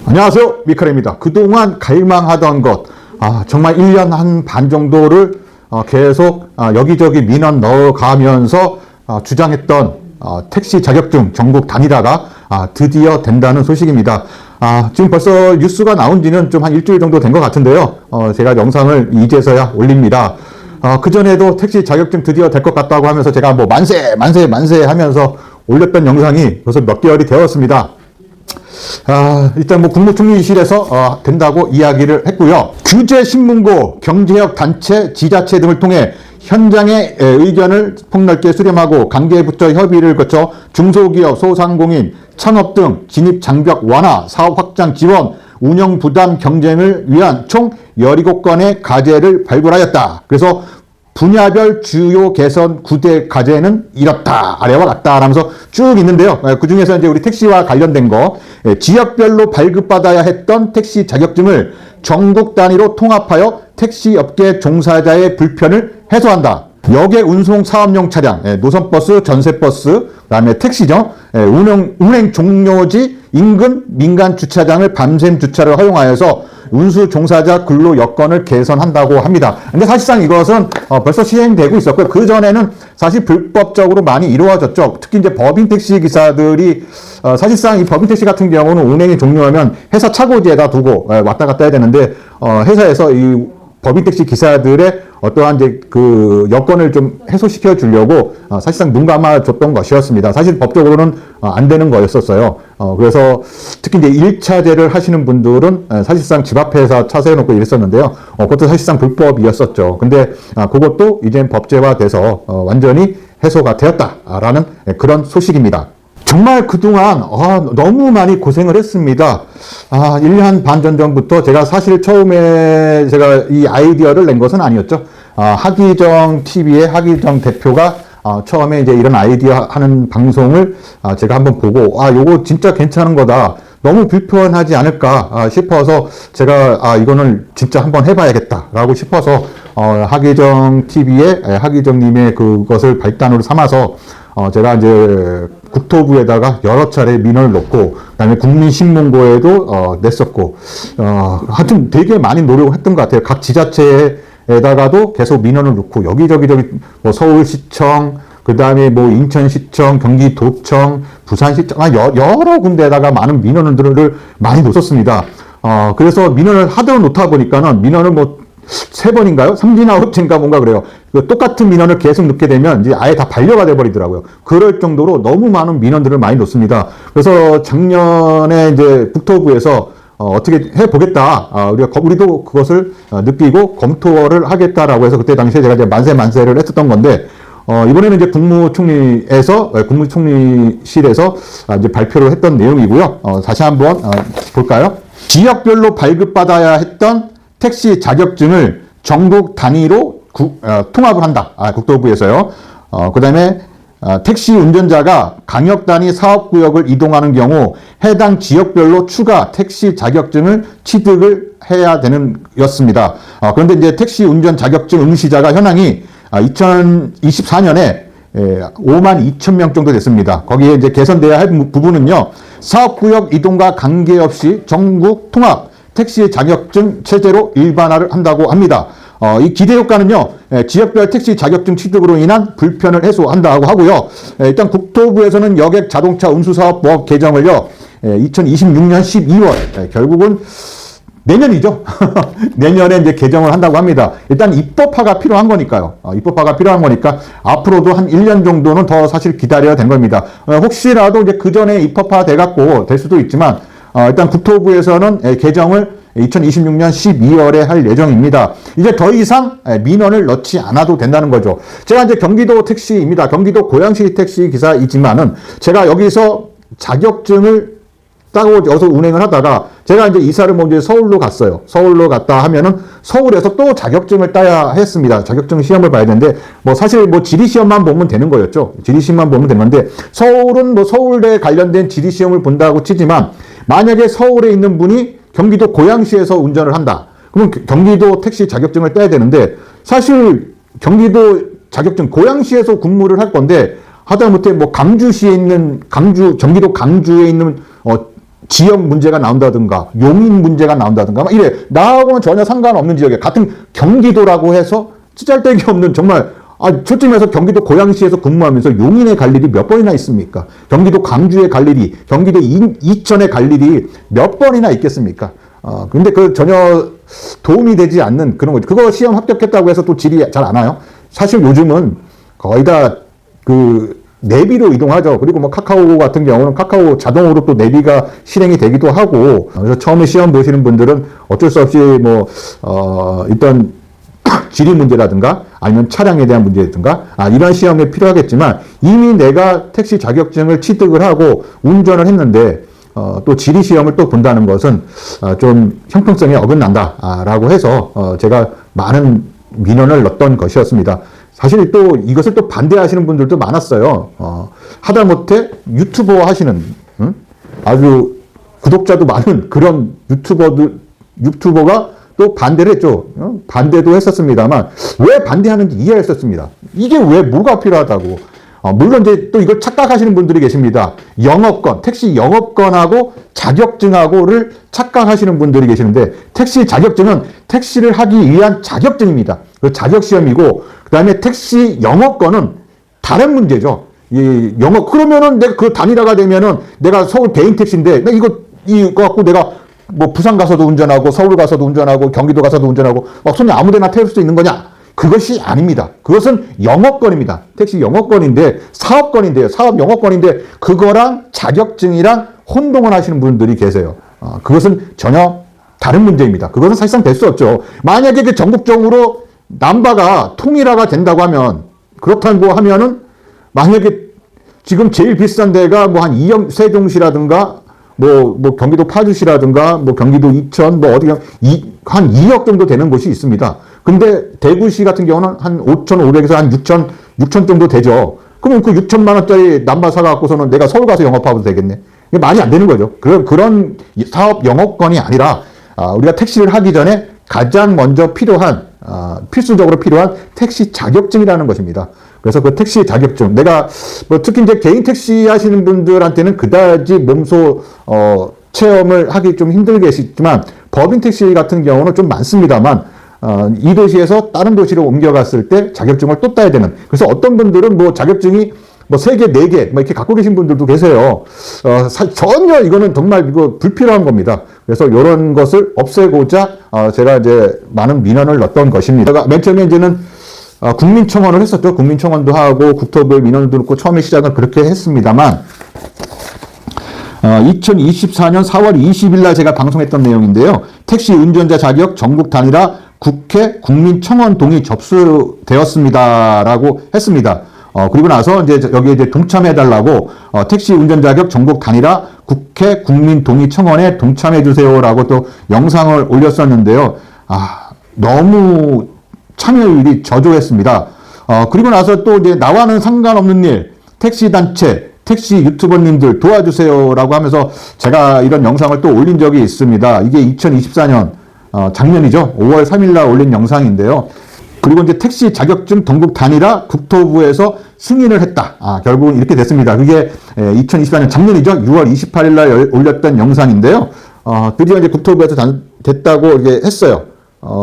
안녕하세요, 미카엘입니다. 그동안 갈망하던 것, 정말 1년 한 반 정도를 계속 여기저기 민원 넣어가면서 주장했던 택시 자격증 전국 단일화가 드디어 된다는 소식입니다. 지금 벌써 뉴스가 나온 지는 좀 한 일주일 정도 된 것 같은데요. 제가 영상을 이제서야 올립니다. 그전에도 택시 자격증 드디어 될 것 같다고 하면서 제가 뭐 만세 하면서 올렸던 영상이 벌써 몇 개월이 되었습니다. 일단 뭐 국무총리실에서 된다고 이야기를 했고요. 규제신문고, 경제력 단체, 지자체 등을 통해 현장의 의견을 폭넓게 수렴하고 관계부처 협의를 거쳐 중소기업, 소상공인, 창업 등 진입장벽 완화, 사업 확장 지원, 운영 부담 경쟁을 위한 총 17건의 과제를 발굴하였다. 그래서 분야별 주요 개선 9대 과제는 이렇다, 아래와 같다 하면서 쭉 있는데요. 그 중에서 이제 우리 택시와 관련된 거, 지역별로 발급받아야 했던 택시 자격증을 전국 단위로 통합하여 택시업계 종사자의 불편을 해소한다. 역외 운송 사업용 차량, 노선버스, 전세버스, 그다음에 택시죠. 운행 종료지 인근 민간 주차장을 밤샘 주차를 허용하여서 운수 종사자 근로 여건을 개선한다고 합니다. 근데 사실상 이것은 벌써 시행되고 있었고요. 그 전에는 사실 불법적으로 많이 이루어졌죠. 특히 이제 법인 택시 기사들이 사실상 이 법인 택시 같은 경우는 운행이 종료하면 회사 차고지에다 두고 왔다 갔다 해야 되는데 회사에서 이 법인 택시 기사들의 어떠한 이제 그 여건을 좀 해소시켜 주려고 사실상 눈 감아 줬던 것이었습니다. 사실 법적으로는 안 되는 거였었어요. 그래서 특히 이제 1차제를 하시는 분들은 사실상 집 앞에서 차 세워놓고 이랬었는데요. 그것도 사실상 불법이었었죠. 근데 그것도 이젠 법제화돼서 완전히 해소가 되었다라는 그런 소식입니다. 정말 그동안 너무 많이 고생을 했습니다. 1년 반 전부터 제가 사실 처음에 제가 이 아이디어를 낸 것은 아니었죠. 하기정 TV의 하기정 대표가 처음에 이제 이런 아이디어 하는 방송을 제가 한번 보고 요거 진짜 괜찮은 거다. 너무 불편하지 않을까 싶어서 제가 이거는 진짜 한번 해봐야겠다라고 싶어서 하기정 TV의 하기정님의 그것을 발단으로 삼아서 제가 이제 국토부에다가 여러 차례 민원을 넣고, 그다음에 국민신문고에도 냈었고, 하여튼 되게 많이 노력을 했던 것 같아요. 각 지자체에다가도 계속 민원을 넣고, 여기저기 뭐 서울시청, 그다음에 뭐 인천시청, 경기도청, 부산시청, 여러 군데에다가 많은 민원들을 많이 놓았습니다. 그래서 민원을 하도 놓다 보니까는 민원을 뭐 3번인가요? 3지나 5지인가 뭔가 그래요. 똑같은 민원을 계속 넣게 되면 이제 아예 다 반려가 돼버리더라고요. 그럴 정도로 너무 많은 민원들을 많이 놓습니다. 그래서 작년에 이제 국토부에서 어떻게 해보겠다. 우리도 그것을 느끼고 검토를 하겠다라고 해서 그때 당시에 제가 이제 만세를 했었던 건데, 이번에는 이제 국무총리실에서 이제 발표를 했던 내용이고요. 다시 한번 볼까요? 지역별로 발급받아야 했던 택시 자격증을 전국 단위로 통합을 한다. 국토부에서요. 그 다음에 택시 운전자가 강역 단위 사업구역을 이동하는 경우 해당 지역별로 추가 택시 자격증을 취득을 해야 되는 였습니다. 그런데 이제 택시 운전 자격증 응시자가 현황이 2024년에 5만 2천 명 정도 됐습니다. 거기에 이제 개선돼야 할 부분은요, 사업구역 이동과 관계없이 전국 통합 택시 자격증 체제로 일반화를 한다고 합니다. 이 기대 효과는요, 지역별 택시 자격증 취득으로 인한 불편을 해소한다고 하고요. 일단 국토부에서는 여객 자동차 운수사업법 개정을요, 2026년 12월, 결국은 내년이죠. 내년에 이제 개정을 한다고 합니다. 일단 입법화가 필요한 거니까요. 입법화가 필요한 거니까 앞으로도 한 1년 정도는 더 사실 기다려야 된 겁니다. 혹시라도 이제 그 전에 입법화 돼갖고 될 수도 있지만, 일단 국토부에서는 개정을 2026년 12월에 할 예정입니다. 이제 더 이상 민원을 넣지 않아도 된다는 거죠. 제가 이제 경기도 택시입니다. 경기도 고양시 택시 기사이지만은 제가 여기서 자격증을 따고 여기서 운행을 하다가 제가 이제 이사를 먼저 서울로 갔어요. 서울로 갔다 하면은 서울에서 또 자격증을 따야 했습니다. 자격증 시험을 봐야 되는데 뭐 사실 뭐 지리시험만 보면 되는 거였죠. 지리시험만 보면 되는 건데 서울은 뭐 서울대 관련된 지리시험을 본다고 치지만 만약에 서울에 있는 분이 경기도 고양시에서 운전을 한다. 그러면 경기도 택시 자격증을 따야 되는데 사실 경기도 자격증 고양시에서 근무를 할 건데 하다못해 뭐 경기도 강주에 있는 지역 문제가 나온다든가 용인 문제가 나온다든가 막 이래 나하고는 전혀 상관없는 지역에 같은 경기도라고 해서 찌잘데기 없는 정말 솔직히 말해서 경기도 고양시에서 근무하면서 용인에 갈 일이 몇 번이나 있습니까? 경기도 광주에 갈 일이, 경기도 이천에 갈 일이 몇 번이나 있겠습니까? 근데 그 전혀 도움이 되지 않는 그런 거죠. 그거 시험 합격했다고 해서 또 질이 잘 안 와요. 사실 요즘은 거의 다 내비로 이동하죠. 그리고 뭐 카카오 같은 경우는 카카오 자동으로 또 내비가 실행이 되기도 하고, 그래서 처음에 시험 보시는 분들은 어쩔 수 없이 일단 지리 문제라든가 아니면 차량에 대한 문제라든가 이런 시험이 필요하겠지만 이미 내가 택시 자격증을 취득을 하고 운전을 했는데 또 지리 시험을 또 본다는 것은 좀 형평성에 어긋난다라고 해서 제가 많은 민원을 넣었던 것이었습니다. 사실 또 이것을 또 반대하시는 분들도 많았어요. 하다못해 유튜버 하시는 아주 구독자도 많은 그런 유튜버가 또 반대를 했죠. 반대도 했었습니다만 왜 반대하는지 이해했었습니다. 이게 왜 뭐가 필요하다고. 물론 이제 또 이걸 착각하시는 분들이 계십니다. 영업권, 택시 영업권하고 자격증하고를 착각하시는 분들이 계시는데 택시 자격증은 택시를 하기 위한 자격증입니다. 그 자격시험이고 그다음에 택시 영업권은 다른 문제죠. 그러면은 내가 그 단일화가 되면은 내가 서울 개인 택시인데 이거 갖고 내가 뭐 부산 가서도 운전하고 서울 가서도 운전하고 경기도 가서도 운전하고 손님 아무데나 태울 수 있는 거냐? 그것이 아닙니다. 그것은 영업권입니다. 택시 영업권인데 사업권인데요. 사업 영업권인데 그거랑 자격증이랑 혼동을 하시는 분들이 계세요. 그것은 전혀 다른 문제입니다. 그것은 사실상 될 수 없죠. 만약에 그 전국적으로 남바가 통일화가 된다고 하면 그렇다고 하면은 만약에 지금 제일 비싼 데가 뭐 한 세종시라든가 뭐 경기도 파주시라든가 뭐 경기도 이천 어디가 한 2억 정도 되는 곳이 있습니다. 근데 대구시 같은 경우는 한 5,500에서 한 6천 정도 되죠. 그러면 그 6천만 원짜리 남바 사갖고서는 내가 서울 가서 영업하면 되겠네. 이게 말이 안 되는 거죠. 그런 사업 영업권이 아니라 우리가 택시를 하기 전에 가장 먼저 필수적으로 필요한 택시 자격증이라는 것입니다. 그래서 그 택시 자격증, 내가 특히 이제 개인 택시 하시는 분들한테는 그다지 몸소 체험을 하기 좀 힘들겠지만 법인 택시 같은 경우는 좀 많습니다만 이 도시에서 다른 도시로 옮겨갔을 때 자격증을 또 따야 되는. 그래서 어떤 분들은 자격증이 3개, 4개 이렇게 갖고 계신 분들도 계세요. 전혀 이거는 정말 불필요한 겁니다. 그래서 이런 것을 없애고자 제가 이제 많은 민원을 넣었던 것입니다. 맨 처음에 이제는 국민청원을 했었죠. 국민청원도 하고 국토부에 민원도 넣고 처음에 시작은 그렇게 했습니다만 2024년 4월 20일 날 제가 방송했던 내용인데요. 택시 운전자 자격 전국 단일화 국회 국민청원 동의 접수되었습니다라고 했습니다. 그리고 나서 이제 여기에 이제 동참해달라고 택시 운전 자격 전국 단일화 국회 국민 동의 청원에 동참해주세요라고 또 영상을 올렸었는데요. 너무 참여율이 저조했습니다. 그리고 나서 또 이제 나와는 상관없는 일, 택시 단체, 택시 유튜버님들 도와주세요라고 하면서 제가 이런 영상을 또 올린 적이 있습니다. 이게 2024년 작년이죠. 5월 3일 날 올린 영상인데요. 그리고 이제 택시 자격증 전국 단일화 국토부에서 승인을 했다. 결국은 이렇게 됐습니다. 그게 2024년 작년이죠. 6월 28일 날 올렸던 영상인데요. 드디어 이제 국토부에서 됐다고 이게 했어요.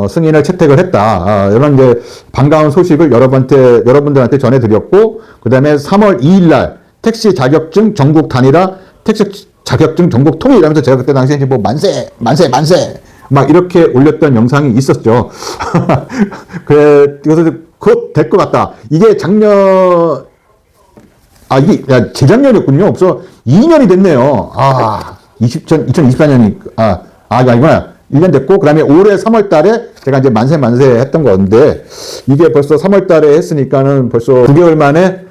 승인을 채택을 했다. 이런 이제 반가운 소식을 여러분들한테 전해드렸고, 그 다음에 3월 2일 날 택시 자격증 전국 단일화, 택시 자격증 전국 통일 이러면서 제가 그때 당시에 뭐 만세 막 이렇게 올렸던 영상이 있었죠. 그래서 그거 될 것 같다. 이게 이게 재작년이었군요. 없어 2년이 됐네요. 2024년이 아니구나. 1년 됐고, 그 다음에 올해 3월 달에 제가 이제 만세 했던 건데, 이게 벌써 3월 달에 했으니까는 벌써 9개월 만에,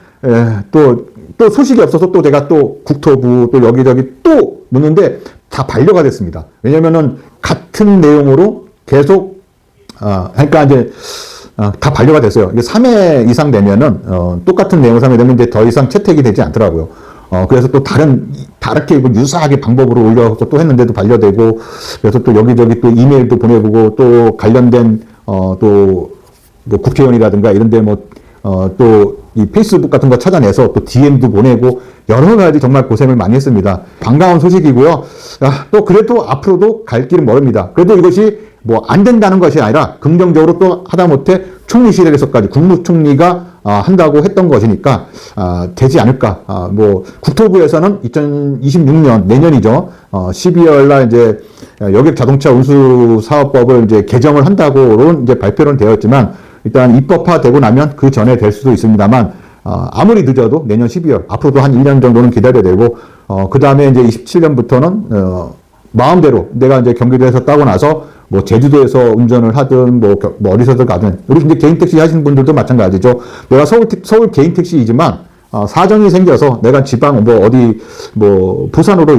또 소식이 없어서 또 제가 또 국토부 또 여기저기 또 묻는데 다 반려가 됐습니다. 왜냐면은 같은 내용으로 계속, 그러니까 이제, 다 반려가 됐어요. 이게 3회 이상 되면은, 똑같은 내용 3회 되면 이제 더 이상 채택이 되지 않더라고요. 그래서 또 다르게 유사하게 방법으로 올려서 또 했는데도 반려되고, 그래서 또 여기저기 또 이메일도 보내보고, 또 관련된, 뭐 국회의원이라든가 이런데 또 이 페이스북 같은 거 찾아내서 또 DM도 보내고, 여러 가지 정말 고생을 많이 했습니다. 반가운 소식이고요. 또 그래도 앞으로도 갈 길은 멀습니다. 그래도 이것이 뭐 안 된다는 것이 아니라 긍정적으로 또 하다못해 총리실에서까지 국무총리가 한다고 했던 것이니까 되지 않을까. 뭐 국토부에서는 2026년 내년이죠. 12월 날 이제 여객 자동차 운수 사업법을 이제 개정을 한다고 이제 발표는 되었지만 일단 입법화되고 나면 그 전에 될 수도 있습니다만 아무리 늦어도 내년 12월 앞으로도 한 1년 정도는 기다려야 되고 그 다음에 이제 27년부터는 마음대로 내가 이제 경기도에서 따고 나서 뭐 제주도에서 운전을 하든 뭐 어디서든 가든 우리 이제 개인 택시 하시는 분들도 마찬가지죠. 내가 서울 개인 택시이지만 사정이 생겨서 내가 지방 뭐 어디 뭐 부산으로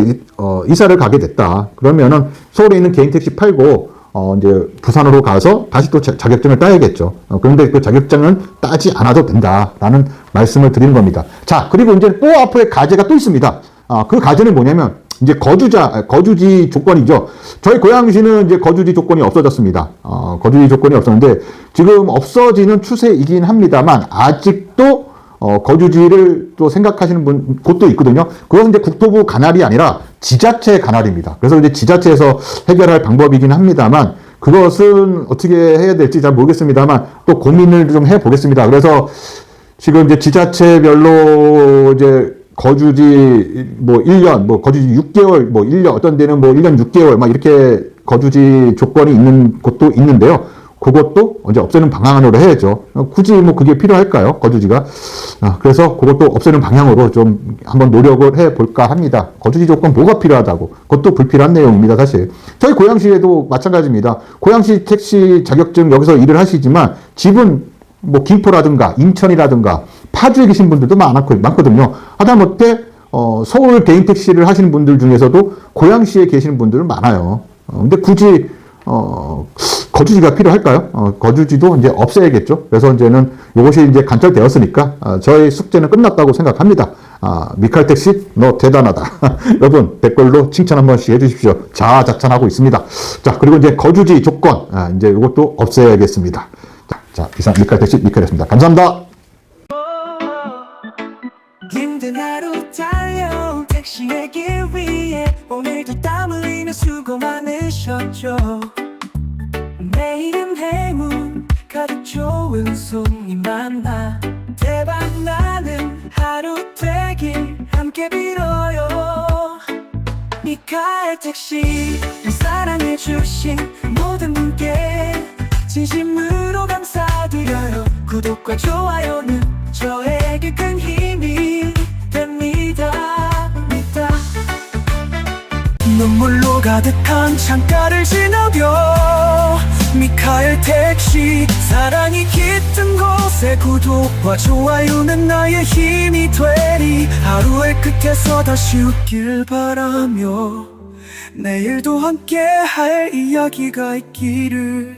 이사를 가게 됐다. 그러면은 서울에 있는 개인 택시 팔고 이제 부산으로 가서 다시 또 자격증을 따야겠죠. 그런데 그 자격증은 따지 않아도 된다라는 말씀을 드리는 겁니다. 자, 그리고 이제 또 앞에 과제가 또 있습니다. 그 과제는 뭐냐면 이제 거주지 조건이죠. 저희 고양시는 이제 거주지 조건이 없어졌습니다. 거주지 조건이 없었는데 지금 없어지는 추세이긴 합니다만 아직도 거주지를 또 생각하시는 곳도 있거든요. 그것은 이제 국토부 관할이 아니라 지자체 관할입니다. 그래서 이제 지자체에서 해결할 방법이긴 합니다만 그것은 어떻게 해야 될지 잘 모르겠습니다만 또 고민을 좀 해보겠습니다. 그래서 지금 이제 지자체별로 이제 거주지 뭐 1년, 뭐 거주지 6개월, 뭐 1년, 어떤 데는 뭐 1년 6개월 막 이렇게 거주지 조건이 있는 곳도 있는데요. 그것도 이제 없애는 방향으로 해야죠. 굳이 뭐 그게 필요할까요? 거주지가. 그래서 그것도 없애는 방향으로 좀 한번 노력을 해 볼까 합니다. 거주지 조건 뭐가 필요하다고. 그것도 불필요한 내용입니다, 사실. 저희 고양시에도 마찬가지입니다. 고양시 택시 자격증 여기서 일을 하시지만 집은 뭐 김포라든가 인천이라든가 파주에 계신 분들도 많거든요. 하다못해 서울 개인 택시를 하시는 분들 중에서도 고양시에 계시는 분들은 많아요. 근데 굳이 거주지가 필요할까요? 거주지도 이제 없애야겠죠. 그래서 이제는 이것이 이제 간절되었으니까 저희 숙제는 끝났다고 생각합니다. 미칼 택시 너 대단하다. 여러분 댓글로 칭찬 한 번씩 해주십시오. 자자찬하고 있습니다. 자, 그리고 이제 거주지 조건 이제 이것도 없애야겠습니다. 자, 이상 미칼 택시 미칼이었습니다. 감사합니다. 힘든 하루 달려온 택시의 길 위에 오늘도 땀 흘리며 수고 많으셨죠. 내일은 행운 가득 좋은 손님 만나 대박 나는 하루 되길 함께 빌어요. 미카엘 택시 사랑해주신 모든 분께 진심으로 감사드려요. 구독과 좋아요는 저에게 큰 힘이 됩니다. 눈물로 가득한 창가를 지나며 미카엘 택시 사랑이 깃든 곳에 구독과 좋아요는 나의 힘이 되리. 하루의 끝에서 다시 웃길 바라며 내일도 함께 할 이야기가 있기를